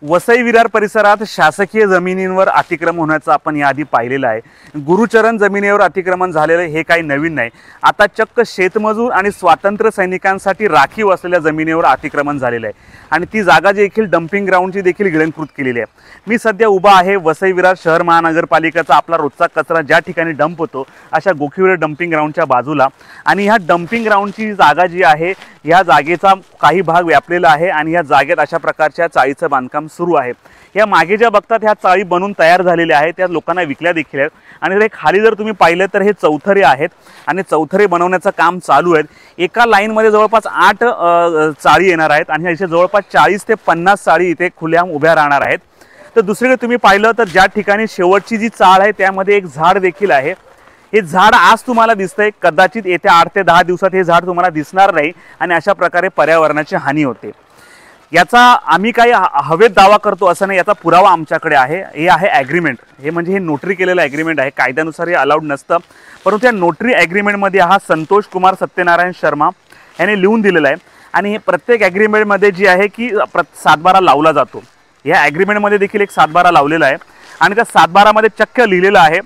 वसई विरार परिसरात शासकीय जमिनींवर अतिक्रमण होण्याचं आपण याआधी पाहिलेलं आहे। गुरुचरण जमिनीवर अतिक्रमण झालेलं हे काही नवीन नाही। आता चक्क शेतमजूर आणि स्वातंत्र्य सैनिकांसाठी राखीव असलेल्या जमिनीवर अतिक्रमण झालेलं आहे आणि ती जागा देखील डंपिंग ग्राउंडची देखील गिळंकृत केलेली आहे। मी सध्या उभा आहे वसई विरार शहर महानगरपालिकेचा आपला रोजचा कचरा ज्या ठिकाणी डंप होतो अशा गोखीविरा डंपिंग ग्राउंडच्या बाजूला, आणि ह्या डंपिंग ग्राउंडची जागा जी आहे या जागेचा काही भाग व्यापलेला आहे आणि या जागेत अशा प्रकारच्या चाळीचं बांधकाम सुरू आहे। या मागे ज्या बघतात ह्या चाळी बनून तयार झालेल्या आहेत, त्या लोकांना विकल्या देखील आहेत आणि हे खाली जर तुम्ही पाहिलं तर हे चौथरे आहेत आणि चौथरे बनवण्याचं काम चालू आहे। एका लाईनमध्ये जवळपास 8 चाळी येणार आहेत आणि अशा जवळपास 40 ते 50 चाळी इथे खुल्याम उभ्या राहणार आहेत। तर दुसरीकडे तुम्ही पाहिलं तर ज्या ठिकाणी शेवटची जी चाळ आहे त्यामध्ये एक झाड देखील आहे। हे झाड आज तुम्हाला दिसतंय, कदाचित येत्या 8 ते 10 दिवसात हे झाड तुम्हाला दिसणार नाही आणि अशा प्रकारे पर्यावरणाची हानी होते। याचा आम्ही काही हवेत दावा करतो असं नाही, याचा पुरावा आमच्याकडे आहे। हे आहे ॲग्रीमेंट, हे म्हणजे हे नोटरी केलेलं ॲग्रीमेंट आहे। कायद्यानुसार हे अलाउड नसतं, परंतु या नोटरी ॲग्रीमेंटमध्ये हा संतोष कुमार सत्यनारायण शर्मा याने लिहून दिलेला आहे आणि हे प्रत्येक ॲग्रीमेंटमध्ये जी आहे की 7/12 लावला जातो। या ॲग्रीमेंटमध्ये देखील एक 7/12 लावलेला आहे आणि त्या 7/12मध्ये चक्क लिहिलेलं आहे,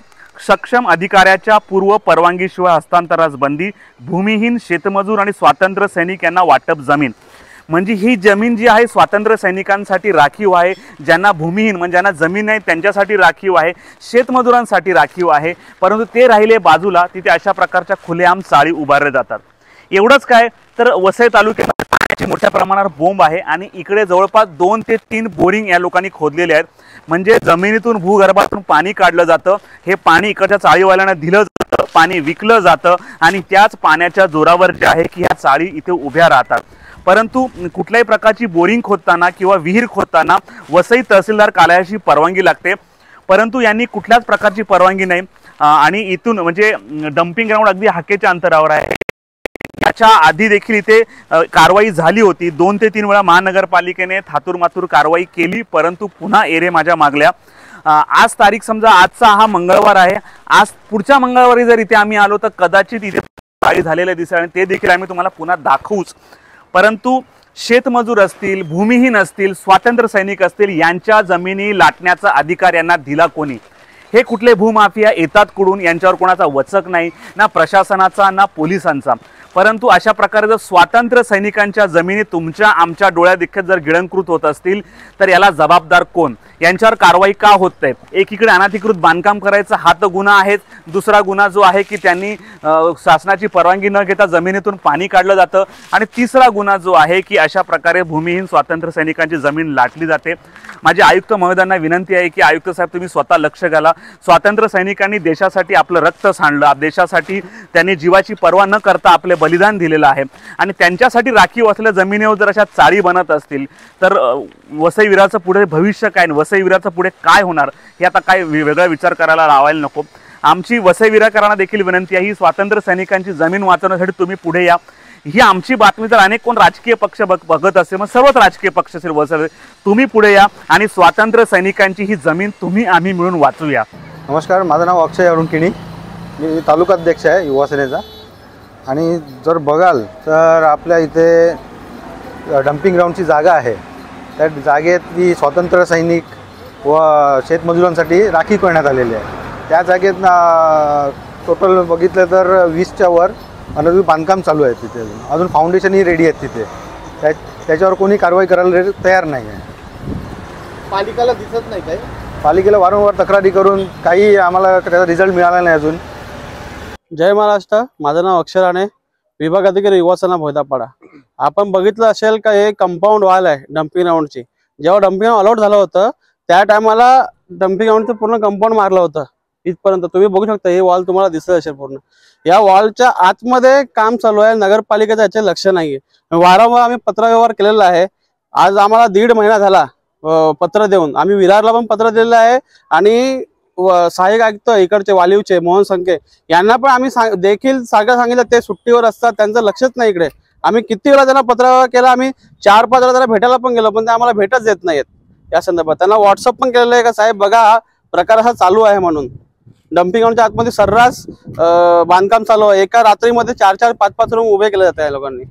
सक्षम अधिकाऱ्याच्या पूर्व परवानगीशिवाय हस्तांतरास बंदी, भूमिहीन शेतमजूर आणि स्वातंत्र्य सैनिक यांना वाटप जमीन। म्हणजे ही जमीन जी आहे स्वातंत्र्य सैनिकांसाठी राखीव आहे, ज्यांना भूमिहीन म्हणजे ज्यांना जमीन नाही त्यांच्यासाठी राखीव आहे, शेतमजुरांसाठी राखीव आहे, परंतु ते राहिले बाजूला, तिथे अशा प्रकारच्या खुलेआम चाळी उभारल्या जातात। एवढंच काय तर वसई तालुक्यात पाण्याची मोठ्या प्रमाणावर बोंब आहे आणि इकडे जवळपास 2 ते 3 बोरिंग या लोकांनी खोदलेले आहेत। म्हणजे जमिनीतून भूगर्भातून पाणी काढलं जातं, हे पाणी इकडच्या चाळीवाल्यांना दिलं जातं, पाणी विकलं जातं आणि त्याच पाण्याच्या जोरावर जे आहे की ह्या चाळी इथे उभ्या राहतात। परंतु कुठल्याही प्रकारची बोरिंग खोदताना किंवा विहीर खोदताना वसई तहसीलदार कार्यालयाची परवानगी लागते, परंतु यांनी कुठल्याच प्रकारची परवानगी नाही आणि इथून म्हणजे डंपिंग ग्राउंड अगदी हाकेच्या अंतरावर आहे। याच्या आधी देखील इथे कारवाई झाली होती, 2 ते 3 वेळा महानगरपालिकेने थातूरमातूर कारवाई केली, परंतु पुन्हा एरे माझ्या मागल्या। आज तारीख समजा आजचा हा मंगळवार आहे, आज पुढच्या मंगळवारी जर इथे आम्ही आलो तर कदाचित इथे कारवाई झालेलं दिसेल आणि ते देखील आम्ही तुम्हाला पुन्हा दाखवूच। परंतु शेतमजूर असतील, भूमिहीन असतील, स्वातंत्र्य सैनिक असतील, यांच्या जमिनी लाटण्याचा अधिकार यांना दिला कोणी? हे कुठले भूमाफिया येतात कुठून? यांच्यावर कोणाचा वचक नाही, ना प्रशासनाचा ना पोलिसांचा। परंतु अशा प्रकारे जर स्वातंत्र्य सैनिकांच्या जमिनी तुमच्या आमच्या डोळ्यादेखत जर गिळंकृत होत असतील तर याला जबाबदार कोण? यांच्यावर कारवाई का होत नाही? एकीकडे अनधिकृत बांधकाम करायचा हा तर गुन्हा आहेच, दुसरा गुन्हा जो आहे की त्यांनी शासनाची परवानगी न घेता जमिनीतून पाणी काढलं जातं, आणि तिसरा गुन्हा जो आहे की अशा प्रकारे भूमिहीन स्वातंत्र्य सैनिकांची जमीन लाटली जाते। माझे आयुक्त महोदयांना विनंती आहे की आयुक्त साहेब तुम्ही स्वतः लक्ष घाला। स्वातंत्र्य सैनिकांनी देशासाठी आपलं रक्त सांडलं, देशासाठी त्यांनी जीवाची पर्वा न करता आपले बलिदान दिलेलं आहे आणि त्यांच्यासाठी राखीव असलेल्या जमिनीवर जर अशा चाळी बनत असतील तर वसई विरारचं पुढे भविष्य काय, वसई विरारचं पुढे काय होणार हे आता काय वेगळा विचार करायला लावायला नको। आमची वसई विरारकरांना देखील विनंती आहे, ही स्वातंत्र्य सैनिकांची जमीन वाचवण्यासाठी तुम्ही पुढे या। ही आमची बातमी जर अनेक कोण राजकीय पक्ष बघत असेल, मग सर्वच राजकीय पक्ष असेल वसई, तुम्ही पुढे या आणि स्वातंत्र्य सैनिकांची ही जमीन तुम्ही आम्ही मिळून वाचूया। नमस्कार, माझं नाव अक्षय अरुणकिणी, मी तालुकाध्यक्ष आहे युवा सेनेचा। आणि जर बघाल तर आपल्या इथे डंपिंग ग्राउंडची जागा आहे, त्या जागेत स्वातंत्र्य सैनिक व शेतमजुरांसाठी राखीव करण्यात आलेली आहे। त्या जागेत टोटल बघितलं तर 20च्या वर अनधिकृत बांधकाम चालू आहे तिथे, अजून फाउंडेशनही रेडी आहेत तिथे, त्याच्यावर कोणी कारवाई करायला तयार नाही आहे। पालिकेला दिसत नाही काय? पालिकेला वारंवार तक्रारी करून काही आम्हाला त्याचा रिझल्ट मिळाला नाही अजून। जय महाराष्ट्र, माझं नाव अक्षर राणे, विभाग अधिकारी युवा सेना भोयदापाडा। आपण बघितलं असेल का हे कंपाऊंड वॉल आहे डंपिंग ग्राउंडची। जेव्हा डंपिंग ग्राउंड अलॉट झालं होतं त्या टायमाला डंपिंग ग्राउंडचं पूर्ण कंपाऊंड मारलं होतं इथपर्यंत, तुम्ही बघू शकता हे वॉल तुम्हाला दिसत असेल पूर्ण। या वॉलच्या आतमध्ये काम चालू आहे, नगरपालिकेचं याचे लक्ष नाहीये। वारंवार आम्ही पत्रव्यवहार केलेला आहे, आज आम्हाला 1.5 महिना झाला पत्र देऊन। आम्ही विरारला पण पत्र दिलेलं आहे आणि सहाय्यक आयुक्त इकडचे वालिवचे मोहन संके यांना पण आम्ही देखील सांगितलं, ते सुट्टीवर असतात, त्यांचं लक्षच नाही इकडे। आम्ही किती वेळा त्यांना पत्रव्यवहार केला, आम्ही 4-5 वेळा त्यांना भेटायला पण गेलो, पण ते आम्हाला भेटच देत नाहीत या संदर्भात। त्यांना व्हॉट्सअप पण केलेलं आहे का साहेब बघा हा प्रकार असा चालू आहे म्हणून। डंपिंग ग्राउंडच्या आतमध्ये सर्रास बांधकाम चालू आहे, एका रात्रीमध्ये 4-4, 5-5 रूम उभे केले जातात या लोकांनी।